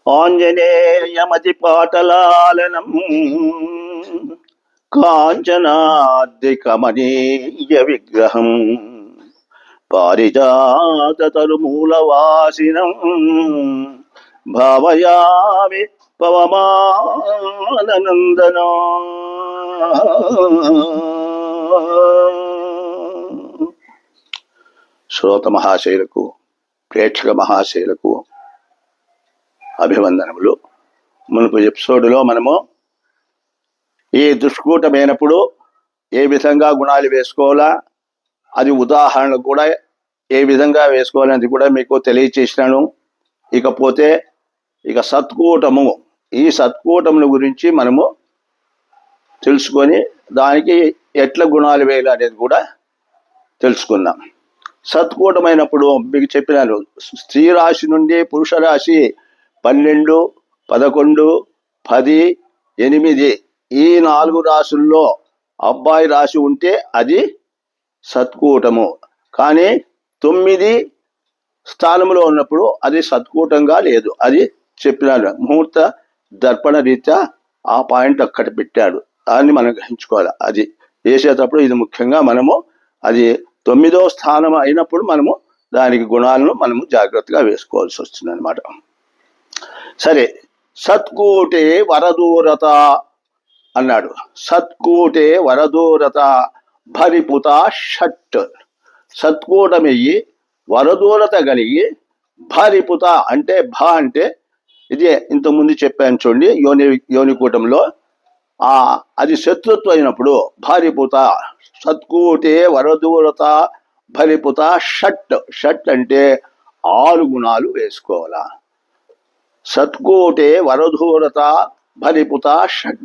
ఆంజనేయమతి పాటలాలనం కాంచనాద్రికమనీయ విగ్రహం పారిజాతతరుమూలవాసినం భావయామి పవమాననందనా. శ్రోత మహాశైలకు, ప్రేక్షక మహాశైలకు అభివందనములు. మునుపు ఎపిసోడ్లో మనము ఈ దుష్కూటమైనప్పుడు ఏ విధంగా గుణాలు వేసుకోవాలా, అది ఉదాహరణ కూడా ఏ విధంగా వేసుకోవాలనేది కూడా మీకు తెలియచేసినాను. ఇకపోతే సత్కూటము, ఈ సత్కూటముల గురించి మనము తెలుసుకొని దానికి ఎట్లా గుణాలు వేయాలి అనేది కూడా తెలుసుకుందాం. సత్కూటమైనప్పుడు మీకు చెప్పినాను, స్త్రీ రాశి నుండి పురుష రాశి 12, 11, 10, 8 ఈ 4 రాశుల్లో అబ్బాయి రాశి ఉంటే అది సత్కూటము. కానీ 9 స్థానంలో ఉన్నప్పుడు అది సత్కూటంగా లేదు. అది చెప్పినాడు, ముహూర్త దర్పణ రీత్యా ఆ పాయింట్ అక్కడ పెట్టాడు. దాన్ని మనం గ్రహించుకోవాలి. అది వేసేటప్పుడు ఇది ముఖ్యంగా మనము అది 9వ స్థానం అయినప్పుడు మనము దానికి గుణాలను మనము జాగ్రత్తగా వేసుకోవాల్సి వస్తుంది అనమాట. సరే, సత్కూటే వరదూరత అన్నాడు. సత్కూటే వరదూరత భరిపుత షట్. సత్కూటమయ్యి వరదూరత కలిగి భరిపుత అంటే అంటే ఇదే ఇంతకుముందు చెప్పాను చూడండి, యోనికూటంలో అది శత్రుత్వం అయినప్పుడు భరిపుత. సత్కూటే వరదూరత భరిపుత షట్. షట్ అంటే 6 గుణాలు వేసుకోవాలా. సత్కూటే వరదూరత భరిపుత షట్.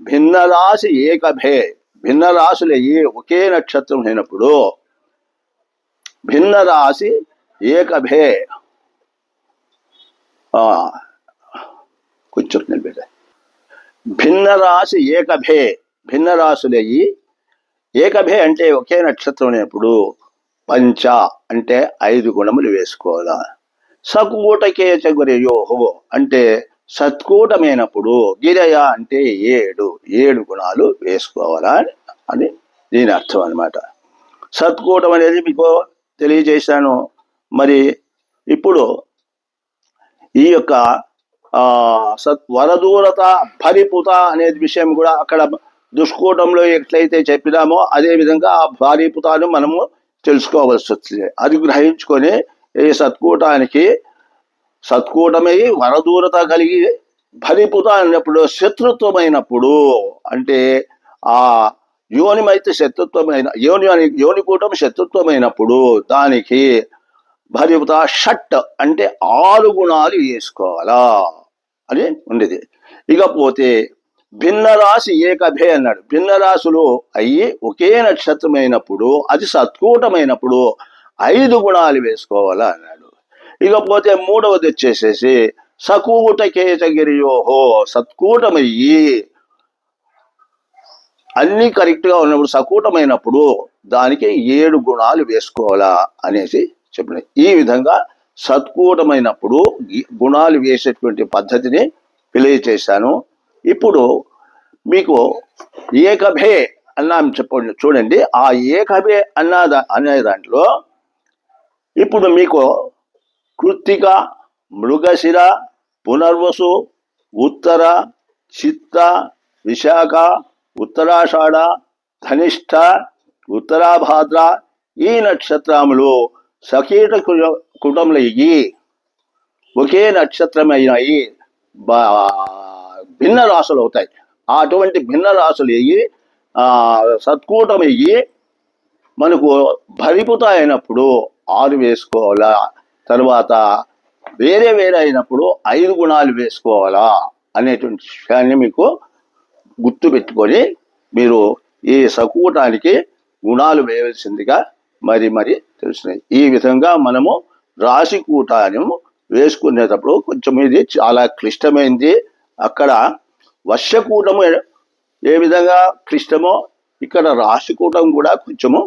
భిన్నరాశి ఏకభే. భిన్న రాశులు ఒకే నక్షత్రం అయినప్పుడు భిన్నరాశి ఏకభే కొంచెం నిలబెట్ట. భిన్న రాశి ఏకభే. భిన్న రాశులయ్యి ఏకభే అంటే ఒకే నక్షత్రం అయినప్పుడు పంచ అంటే 5 గుణములు వేసుకోవాలా. సకూటకేచ గురయోహో అంటే సత్కూటమైనప్పుడు గిరయ అంటే 7 గుణాలు వేసుకోవాలా అని దీని అర్థం అనమాట. సత్కూటం అనేది మీకు తెలియజేశాను. మరి ఇప్పుడు ఈ యొక్క వరదూరత భరిపుత అనేది విషయం కూడా అక్కడ దుష్కూటంలో ఎట్లయితే చెప్పినామో అదే విధంగా ఆ భారీపుతాను మనము తెలుసుకోవాల్సి వస్తుంది. అది గ్రహించుకొని ఈ సత్కూటమై వరదూరత కలిగి భరిపుత అన్నప్పుడు శత్రుత్వమైనప్పుడు అంటే ఆ యోనిమైతే శత్రుత్వమైన యోనికూటం శత్రుత్వమైనప్పుడు దానికి భరిపుత షట్ అంటే 6 గుణాలు వేసుకోవాలా అని ఉండేది. ఇకపోతే భిన్న రాశి ఏకభే అన్నాడు. భిన్న రాశులు అయ్యి ఒకే నక్షత్రమైనప్పుడు అది సత్కూటమైనప్పుడు 5 గుణాలు వేసుకోవాలా అన్నాడు. ఇకపోతే 3వది వచ్చేసేసి సకూటకేచగిరియోహో. సత్కూటమయ్యి అన్ని కరెక్ట్ గా ఉన్నప్పుడు సకూటమైనప్పుడు దానికి 7 గుణాలు వేసుకోవాలా అనేసి చెప్పిన. ఈ విధంగా సత్కూటమైనప్పుడు గుణాలు వేసేటువంటి పద్ధతిని తెలియచేశాను. ఇప్పుడు మీకు ఏకభే అన్నాం చెప్పండి చూడండి. ఆ ఏకభే అనే దాంట్లో ఇప్పుడు మీకు కృత్తిక, మృగశిర, పునర్వసు, ఉత్తర, చిత్త, విశాఖ, ఉత్తరాషాఢ, ధనిష్ఠ, ఉత్తరాభాద్ర ఈ నక్షత్రములు సకీట కుటుంబంలో ఒకే నక్షత్రమైనవి భిన్న రాశులు అవుతాయి. అటువంటి భిన్న రాశులు సత్కూటమయ్యి మనకు భరిపుత అయినప్పుడు 6 వేసుకోవాలా. తర్వాత వేరే అయినప్పుడు 5 గుణాలు వేసుకోవాలా అనేటువంటి విషయాన్ని మీకు గుర్తు పెట్టుకొని మీరు ఈ సకూటానికి గుణాలు వేయవలసిందిగా మరి తెలుస్తున్నాయి. ఈ విధంగా మనము రాశి కూటాన్ని వేసుకునేటప్పుడు కొంచెం ఇది చాలా క్లిష్టమైంది. అక్కడ వర్షకూటము ఏ విధంగా క్లిష్టమో ఇక్కడ రాశికూటం కూడా కొంచెము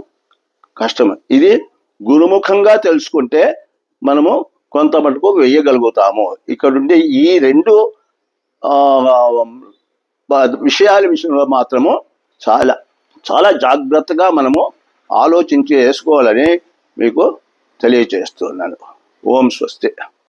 కష్టమే. ఇది గురుముఖంగా తెలుసుకుంటే మనము కొంత మటుకు వేయగలుగుతాము. ఇక్కడుండే ఈ రెండు విషయాల విషయంలో మాత్రము చాలా చాలా జాగ్రత్తగా మనము ఆలోచించి వేసుకోవాలని మీకు తెలియజేస్తున్నాను. ఓం స్వస్తి.